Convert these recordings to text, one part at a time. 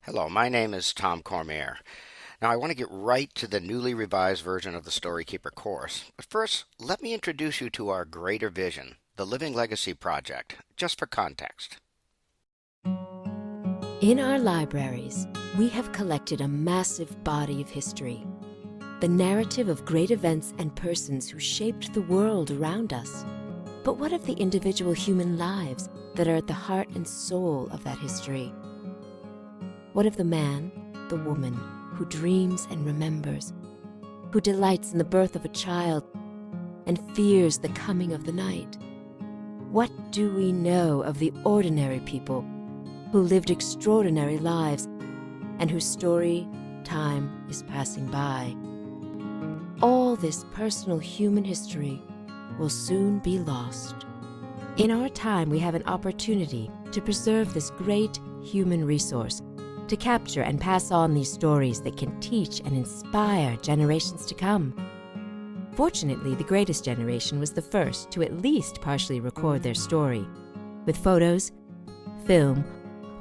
Hello, my name is Tom Cormier. Now, I want to get right to the newly revised version of the StoryKeeper course. But first, let me introduce you to our greater vision, the Living Legacy Project, just for context. In our libraries, we have collected a massive body of history, the narrative of great events and persons who shaped the world around us. But what of the individual human lives that are at the heart and soul of that history? What of the man, the woman, who dreams and remembers, who delights in the birth of a child and fears the coming of the night? What do we know of the ordinary people who lived extraordinary lives and whose story time is passing by? All this personal human history will soon be lost. In our time, we have an opportunity to preserve this great human resource, to capture and pass on these stories that can teach and inspire generations to come. Fortunately, the greatest generation was the first to at least partially record their story, with photos, film,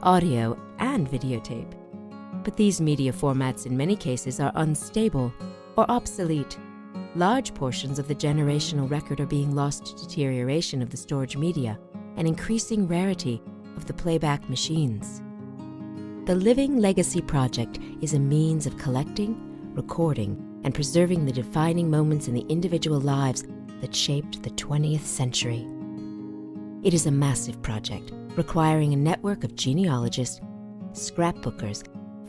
audio, and videotape. But these media formats in many cases are unstable or obsolete. Large portions of the generational record are being lost to deterioration of the storage media and increasing rarity of the playback machines. The Living Legacy Project is a means of collecting, recording, and preserving the defining moments in the individual lives that shaped the 20th century. It is a massive project requiring a network of genealogists, scrapbookers,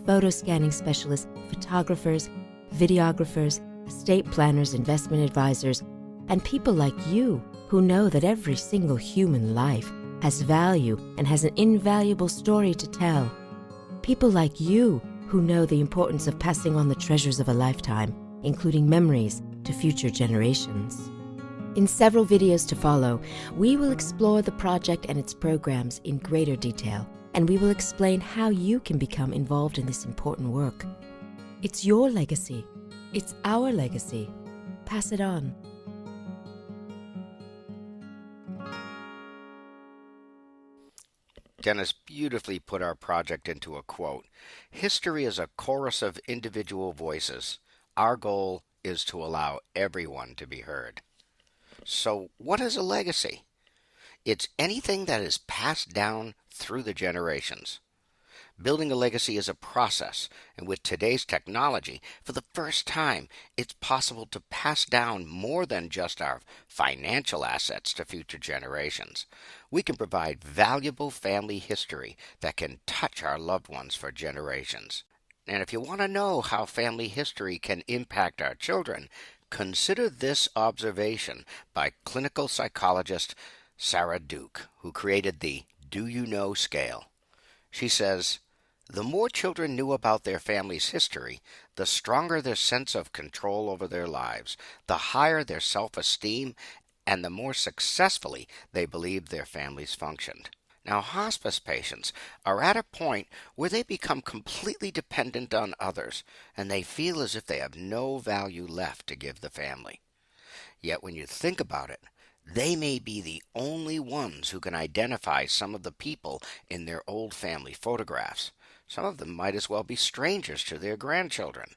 photo scanning specialists, photographers, videographers, estate planners, investment advisors, and people like you who know that every single human life has value and has an invaluable story to tell. People like you who know the importance of passing on the treasures of a lifetime, including memories, to future generations. In several videos to follow, we will explore the project and its programs in greater detail, and we will explain how you can become involved in this important work. It's your legacy. It's our legacy. Pass it on. Dennis beautifully put our project into a quote. History is a chorus of individual voices. Our goal is to allow everyone to be heard. So, what is a legacy? It's anything that is passed down through the generations. Building a legacy is a process, and with today's technology, for the first time, it's possible to pass down more than just our financial assets to future generations. We can provide valuable family history that can touch our loved ones for generations. And if you want to know how family history can impact our children, consider this observation by clinical psychologist Sarah Duke, who created the Do You Know scale. She says, the more children knew about their family's history, the stronger their sense of control over their lives, the higher their self-esteem, and the more successfully they believed their families functioned. Now, hospice patients are at a point where they become completely dependent on others, and they feel as if they have no value left to give the family. Yet when you think about it, they may be the only ones who can identify some of the people in their old family photographs. Some of them might as well be strangers to their grandchildren.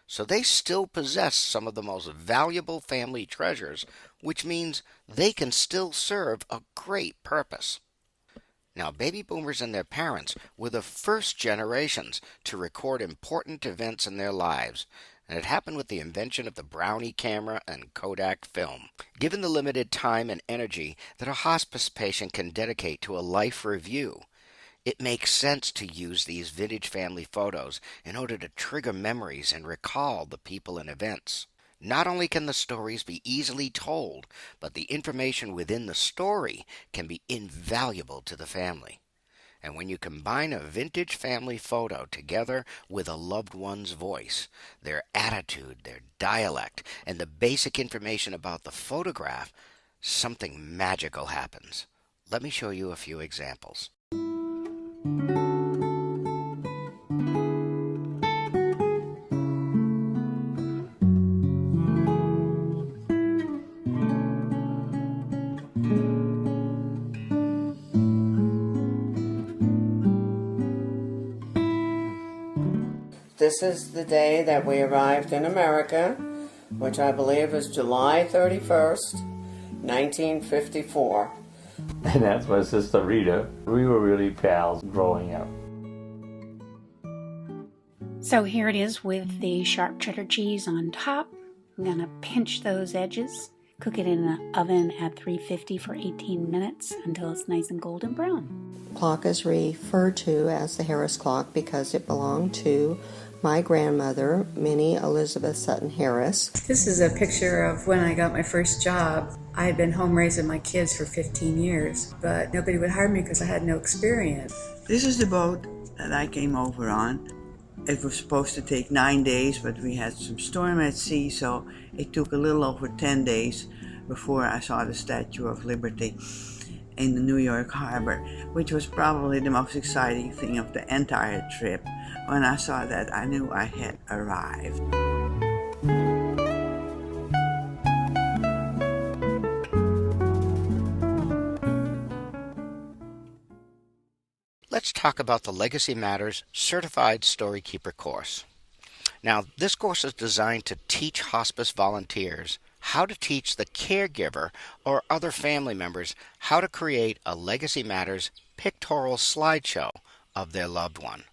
So they still possess some of the most valuable family treasures, which means they can still serve a great purpose. Now, baby boomers and their parents were the first generations to record important events in their lives, and it happened with the invention of the Brownie camera and Kodak film. Given the limited time and energy that a hospice patient can dedicate to a life review, it makes sense to use these vintage family photos in order to trigger memories and recall the people and events. Not only can the stories be easily told, but the information within the story can be invaluable to the family. And when you combine a vintage family photo together with a loved one's voice, their attitude, their dialect, and the basic information about the photograph, something magical happens. Let me show you a few examples. This is the day that we arrived in America, which I believe is July 31st, 1954. And that's my sister Rita. We were really pals growing up. So here it is with the sharp cheddar cheese on top. I'm going to pinch those edges, cook it in an oven at 350 for 18 minutes until it's nice and golden brown. Clock is referred to as the Harris clock because it belonged to my grandmother, Minnie Elizabeth Sutton Harris. This is a picture of when I got my first job. I had been home raising my kids for 15 years, but nobody would hire me because I had no experience. This is the boat that I came over on. It was supposed to take 9 days, but we had some storm at sea, so it took a little over 10 days before I saw the Statue of Liberty in the New York Harbor, which was probably the most exciting thing of the entire trip. When I saw that, I knew I had arrived. Let's talk about the Legacy Matters Certified StoryKeeper course. Now, this course is designed to teach hospice volunteers how to teach the caregiver or other family members how to create a Legacy Matters pictorial slideshow of their loved one.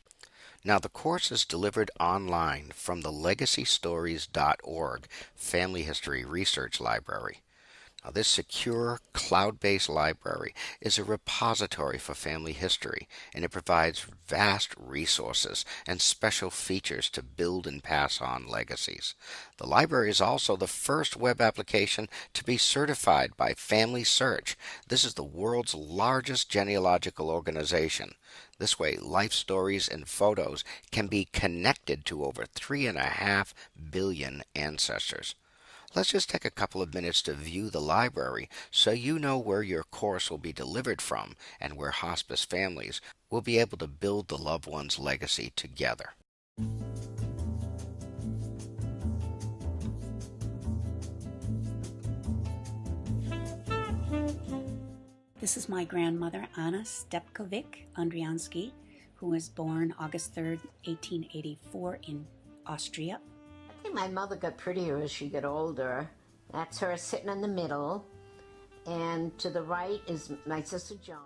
Now, the course is delivered online from the legacystories.org Family History Research Library. Now, this secure, cloud-based library is a repository for family history, and it provides vast resources and special features to build and pass on legacies. The library is also the first web application to be certified by Family Search. This is the world's largest genealogical organization. This way, life stories and photos can be connected to over 3.5 billion ancestors. Let's just take a couple of minutes to view the library so you know where your course will be delivered from and where hospice families will be able to build the loved one's legacy together. This is my grandmother, Anna Stepkovic Andriansky, who was born August 3rd, 1884 in Austria. I think my mother got prettier as she got older. That's her sitting in the middle. And to the right is my sister Joan.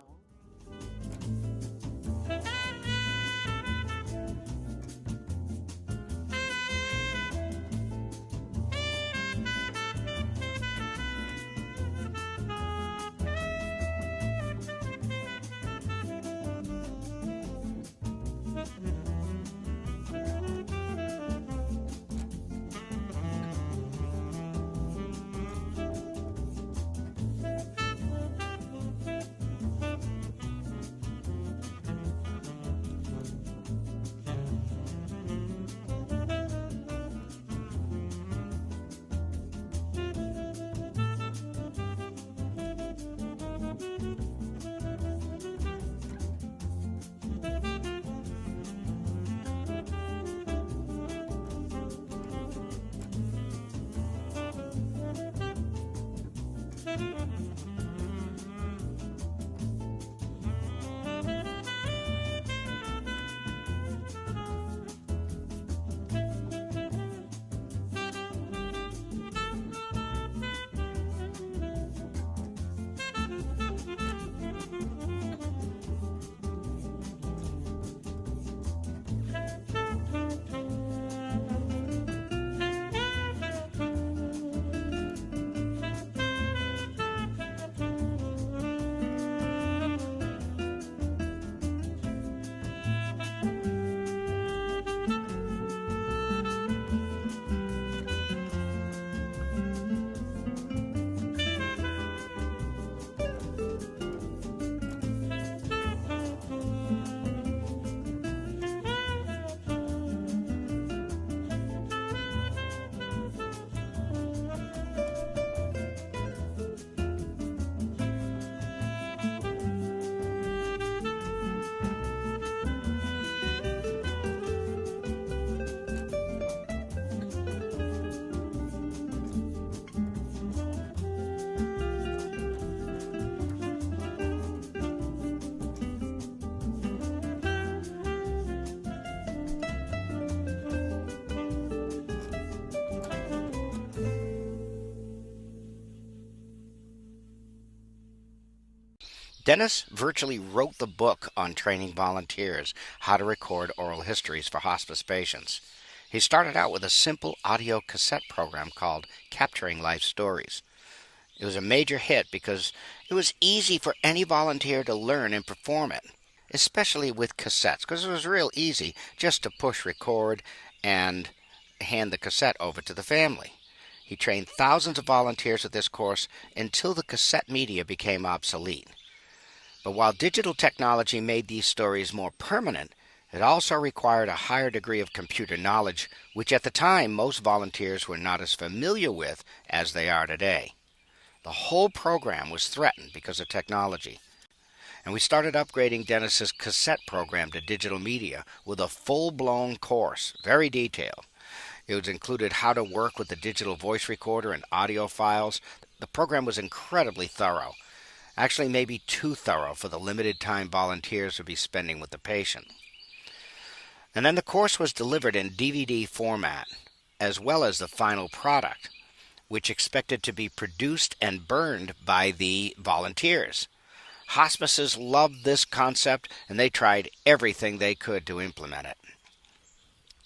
Dennis virtually wrote the book on training volunteers how to record oral histories for hospice patients. He started out with a simple audio cassette program called Capturing Life Stories. It was a major hit because it was easy for any volunteer to learn and perform it, especially with cassettes, because it was real easy just to push record and hand the cassette over to the family. He trained thousands of volunteers with this course until the cassette media became obsolete. But while digital technology made these stories more permanent, it also required a higher degree of computer knowledge, which at the time most volunteers were not as familiar with as they are today. The whole program was threatened because of technology. And we started upgrading Dennis's cassette program to digital media with a full-blown course, very detailed. It was included how to work with the digital voice recorder and audio files. The program was incredibly thorough. Actually, maybe too thorough for the limited time volunteers would be spending with the patient. And then the course was delivered in DVD format, as well as the final product, which expected to be produced and burned by the volunteers. Hospices loved this concept, and they tried everything they could to implement it.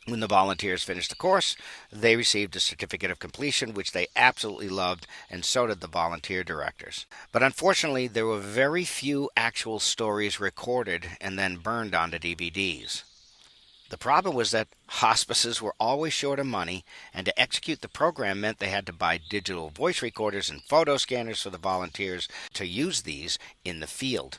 When the volunteers finished the course, they received a certificate of completion, which they absolutely loved, and so did the volunteer directors. But unfortunately, there were very few actual stories recorded and then burned onto DVDs. The problem was that hospices were always short of money, and to execute the program meant they had to buy digital voice recorders and photo scanners for the volunteers to use these in the field.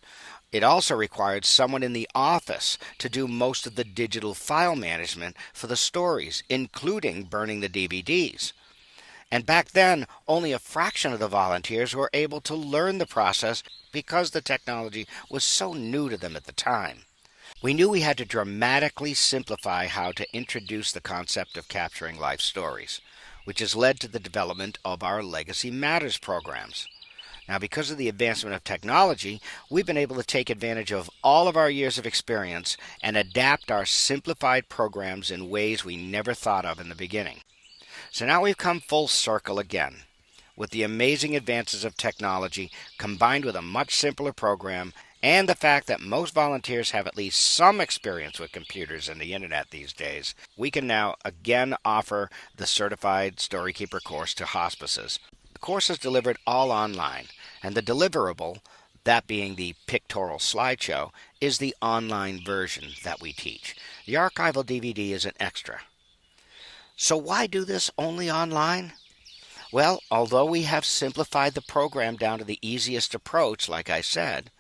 It also required someone in the office to do most of the digital file management for the stories, including burning the DVDs. And back then, only a fraction of the volunteers were able to learn the process because the technology was so new to them at the time. We knew we had to dramatically simplify how to introduce the concept of capturing life stories, which has led to the development of our Legacy Matters programs. Now, because of the advancement of technology, we've been able to take advantage of all of our years of experience and adapt our simplified programs in ways we never thought of in the beginning. So now we've come full circle again. With the amazing advances of technology combined with a much simpler program and the fact that most volunteers have at least some experience with computers and the internet these days, we can now again offer the Certified StoryKeeper course to hospices. The course is delivered all online, and the deliverable, that being the pictorial slideshow, is the online version that we teach. The archival DVD is an extra. So why do this only online? Well, although we have simplified the program down to the easiest approach, like I said,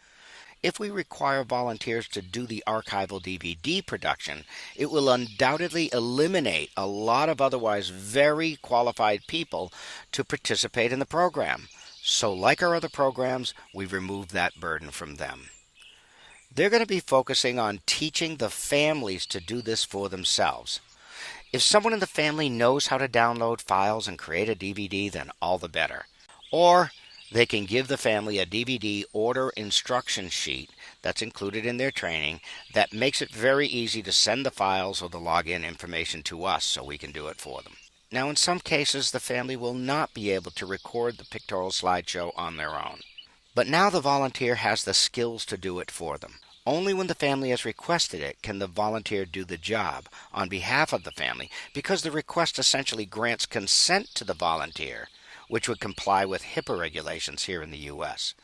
if we require volunteers to do the archival DVD production, it will undoubtedly eliminate a lot of otherwise very qualified people to participate in the program. So like our other programs, we've removed that burden from them. They're going to be focusing on teaching the families to do this for themselves. If someone in the family knows how to download files and create a DVD, then all the better. Or they can give the family a DVD order instruction sheet that's included in their training that makes it very easy to send the files or the login information to us so we can do it for them. Now, in some cases, the family will not be able to record the pictorial slideshow on their own. But now the volunteer has the skills to do it for them. Only when the family has requested it can the volunteer do the job on behalf of the family, because the request essentially grants consent to the volunteer, which would comply with HIPAA regulations here in the U.S.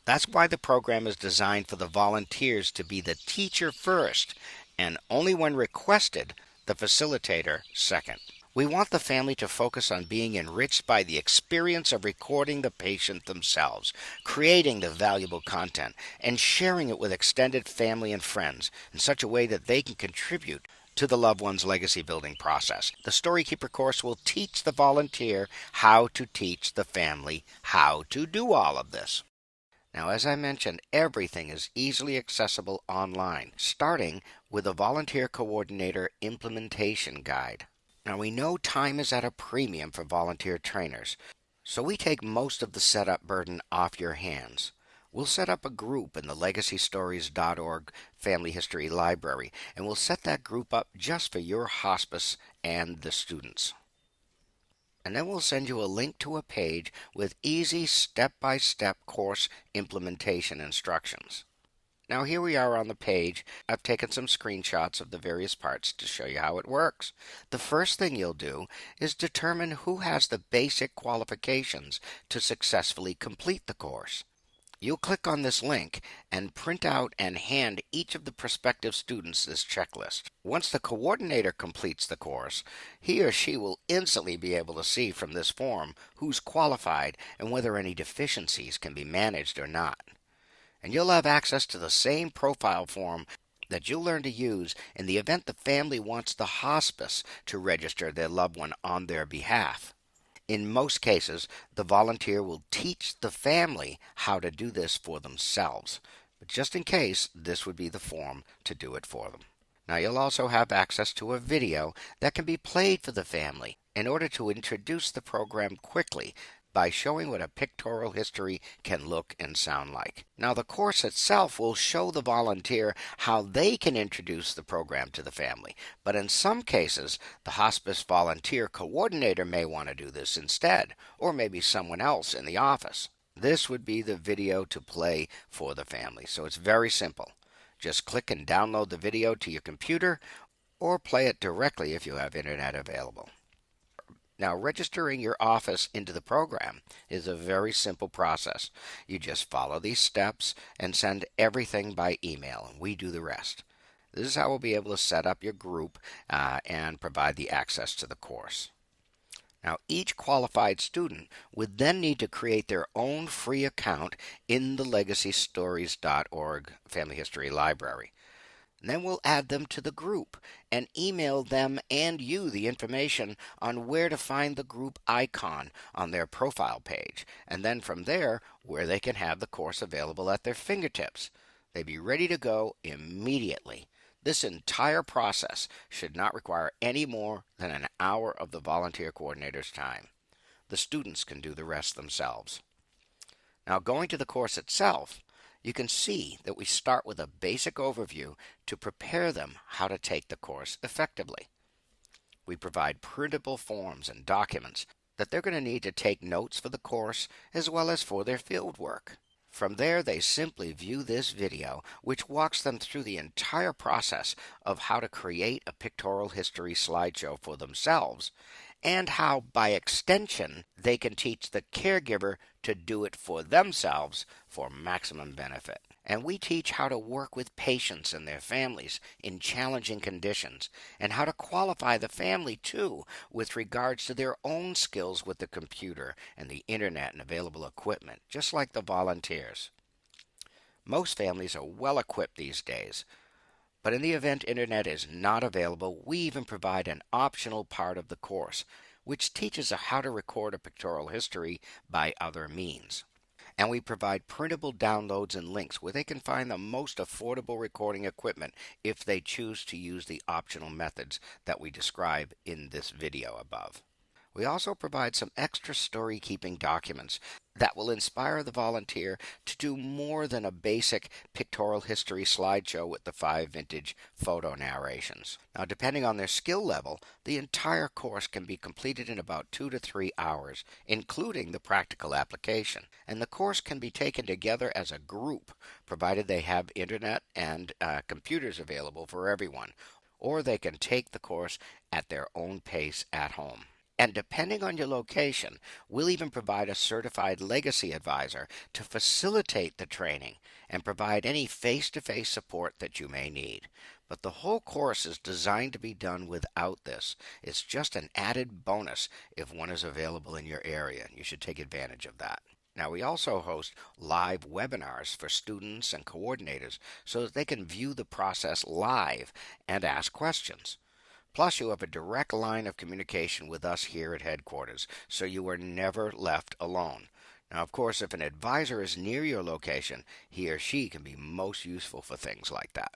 That's why the program is designed for the volunteers to be the teacher first, and only when requested, the facilitator second. We want the family to focus on being enriched by the experience of recording the patient themselves, creating the valuable content, and sharing it with extended family and friends in such a way that they can contribute to the loved one's legacy building process. The StoryKeeper course will teach the volunteer how to teach the family how to do all of this. Now, as I mentioned, everything is easily accessible online, starting with a volunteer coordinator implementation guide. Now, we know time is at a premium for volunteer trainers, so we take most of the setup burden off your hands. We'll set up a group in the legacystories.org Family History Library, and we'll set that group up just for your hospice and the students. and then we'll send you a link to a page with easy step-by-step course implementation instructions. Now here we are on the page. I've taken some screenshots of the various parts to show you how it works. The first thing you'll do is determine who has the basic qualifications to successfully complete the course. You'll click on this link and print out and hand each of the prospective students this checklist. Once the coordinator completes the course, he or she will instantly be able to see from this form who's qualified and whether any deficiencies can be managed or not. And you'll have access to the same profile form that you'll learn to use in the event the family wants the hospice to register their loved one on their behalf. In most cases, the volunteer will teach the family how to do this for themselves. But just in case, this would be the form to do it for them. Now you'll also have access to a video that can be played for the family in order to introduce the program quickly by showing what a pictorial history can look and sound like. Now the course itself will show the volunteer how they can introduce the program to the family, but in some cases the hospice volunteer coordinator may want to do this instead, or maybe someone else in the office. This would be the video to play for the family, so it's very simple. Just click and download the video to your computer, or play it directly if you have internet available. Now, registering your office into the program is a very simple process. You just follow these steps and send everything by email, and we do the rest. This is how we'll be able to set up your group and provide the access to the course. Now, each qualified student would then need to create their own free account in the LegacyStories.org Family History Library. And then we'll add them to the group and email them and you the information on where to find the group icon on their profile page, and then from there where they can have the course available at their fingertips. They'd be ready to go immediately. This entire process should not require any more than an hour of the volunteer coordinator's time. The students can do the rest themselves. Now, going to the course itself, you can see that we start with a basic overview to prepare them how to take the course effectively. We provide printable forms and documents that they're going to need to take notes for the course as well as for their field work. From there, they simply view this video, which walks them through the entire process of how to create a pictorial history slideshow for themselves, and how, by extension, they can teach the caregiver to do it for themselves for maximum benefit. And we teach how to work with patients and their families in challenging conditions, and how to qualify the family, too, with regards to their own skills with the computer and the internet and available equipment, just like the volunteers. Most families are well equipped these days, but in the event internet is not available, we even provide an optional part of the course, which teaches how to record a pictorial history by other means. And we provide printable downloads and links where they can find the most affordable recording equipment if they choose to use the optional methods that we describe in this video above. We also provide some extra story-keeping documents that will inspire the volunteer to do more than a basic pictorial history slideshow with the 5 vintage photo narrations. Now, depending on their skill level, the entire course can be completed in about 2 to 3 hours, including the practical application. And the course can be taken together as a group, provided they have internet and computers available for everyone, or they can take the course at their own pace at home. And depending on your location, we'll even provide a certified legacy advisor to facilitate the training and provide any face-to-face support that you may need. But the whole course is designed to be done without this. It's just an added bonus if one is available in your area, and you should take advantage of that. Now, we also host live webinars for students and coordinators so that they can view the process live and ask questions. Plus, you have a direct line of communication with us here at headquarters, so you are never left alone. Now, of course, if an advisor is near your location, he or she can be most useful for things like that.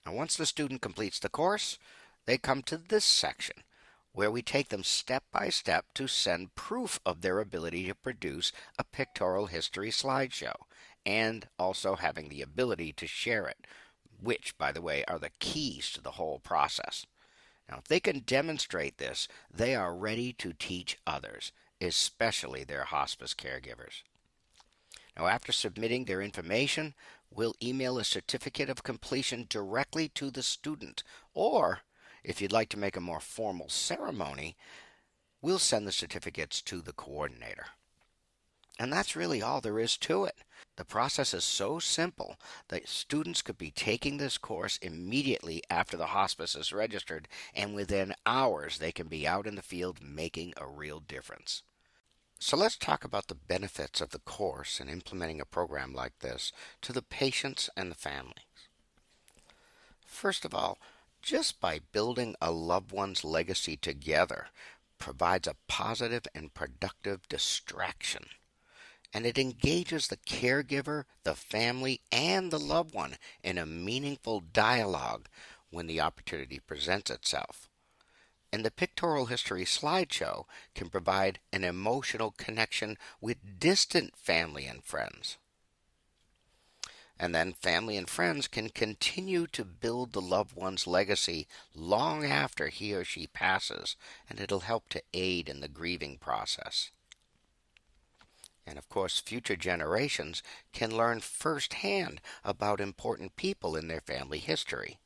Now, once the student completes the course, they come to this section, where we take them step by step to send proof of their ability to produce a pictorial history slideshow, and also having the ability to share it, which, by the way, are the keys to the whole process. Now, if they can demonstrate this, they are ready to teach others, especially their hospice caregivers. Now, after submitting their information, we'll email a certificate of completion directly to the student, or if you'd like to make a more formal ceremony, we'll send the certificates to the coordinator. And that's really all there is to it. The process is so simple that students could be taking this course immediately after the hospice is registered, and within hours they can be out in the field making a real difference. So let's talk about the benefits of the course and implementing a program like this to the patients and the families. First of all, just by building a loved one's legacy together provides a positive and productive distraction. And it engages the caregiver, the family, and the loved one in a meaningful dialogue when the opportunity presents itself. And the pictorial history slideshow can provide an emotional connection with distant family and friends. And then family and friends can continue to build the loved one's legacy long after he or she passes, and it'll help to aid in the grieving process. And of course, future generations can learn firsthand about important people in their family history.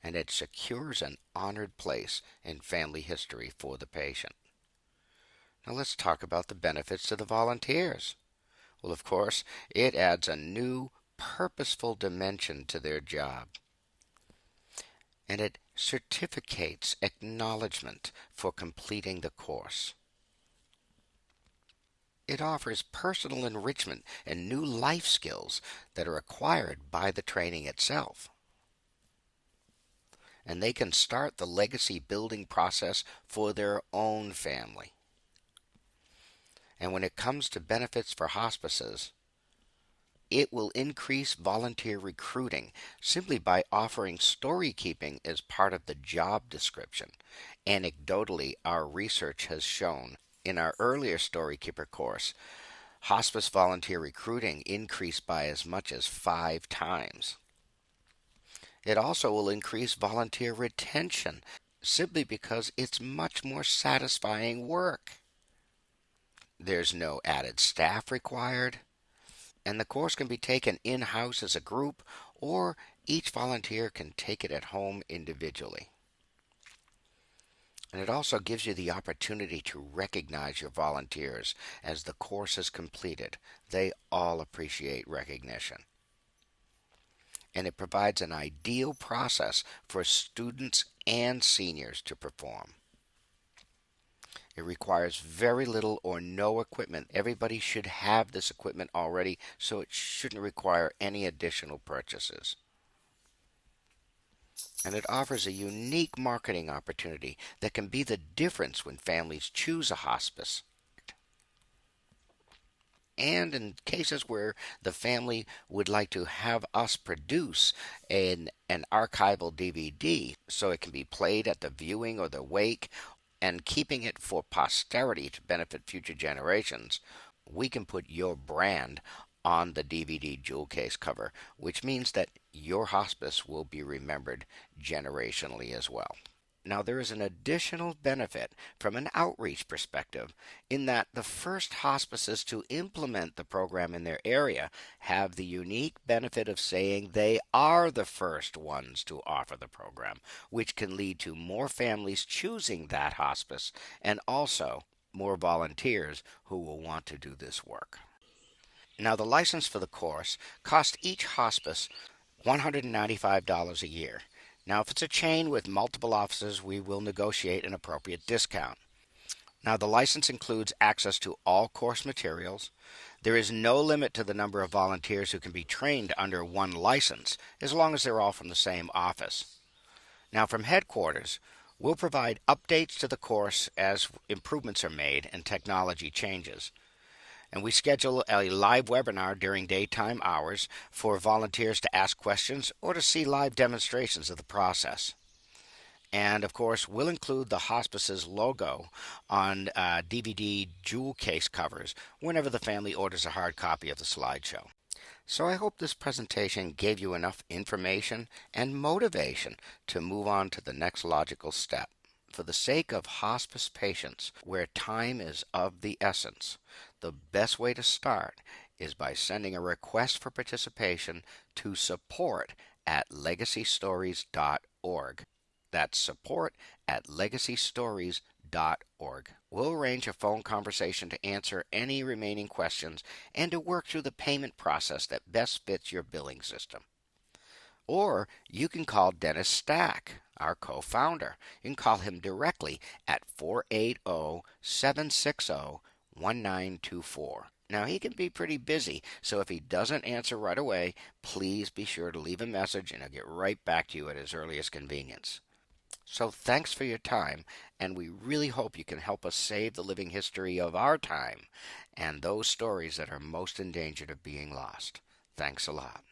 And it secures an honored place in family history for the patient. Now let's talk about the benefits to the volunteers. Well, of course, it adds a new, purposeful dimension to their job. And it certificates acknowledgement for completing the course. It offers personal enrichment and new life skills that are acquired by the training itself. And they can start the legacy building process for their own family. And when it comes to benefits for hospices, it will increase volunteer recruiting simply by offering story keeping as part of the job description. Anecdotally, our research has shown in our earlier StoryKeeper course, hospice volunteer recruiting increased by as much as 5 times. It also will increase volunteer retention simply because it's much more satisfying work. There's no added staff required, and the course can be taken in-house as a group, or each volunteer can take it at home individually. And it also gives you the opportunity to recognize your volunteers as the course is completed. They all appreciate recognition. And it provides an ideal process for students and seniors to perform. It requires very little or no equipment. Everybody should have this equipment already, so it shouldn't require any additional purchases. And it offers a unique marketing opportunity that can be the difference when families choose a hospice. And in cases where the family would like to have us produce an archival DVD so it can be played at the viewing or the wake, and keeping it for posterity to benefit future generations, we can put your brand on the DVD jewel case cover, which means that your hospice will be remembered generationally as well. Now, there is an additional benefit from an outreach perspective in that the first hospices to implement the program in their area have the unique benefit of saying they are the first ones to offer the program, which can lead to more families choosing that hospice and also more volunteers who will want to do this work. Now, the license for the course costs each hospice $195 a year. Now, if it's a chain with multiple offices, we will negotiate an appropriate discount. Now, the license includes access to all course materials. There is no limit to the number of volunteers who can be trained under one license, as long as they're all from the same office. Now, from headquarters, we'll provide updates to the course as improvements are made and technology changes. And we schedule a live webinar during daytime hours for volunteers to ask questions or to see live demonstrations of the process. And of course, we'll include the hospice's logo on DVD jewel case covers whenever the family orders a hard copy of the slideshow. So I hope this presentation gave you enough information and motivation to move on to the next logical step. For the sake of hospice patients, where time is of the essence, the best way to start is by sending a request for participation to support@legacystories.org. That's support@legacystories.org. We'll arrange a phone conversation to answer any remaining questions and to work through the payment process that best fits your billing system. Or you can call Dennis Stack, our co-founder. You can call him directly at 480-760-1924. Now, he can be pretty busy, so if he doesn't answer right away, please be sure to leave a message and he'll get right back to you at his earliest convenience. So thanks for your time, and we really hope you can help us save the living history of our time and those stories that are most in danger of being lost. Thanks a lot.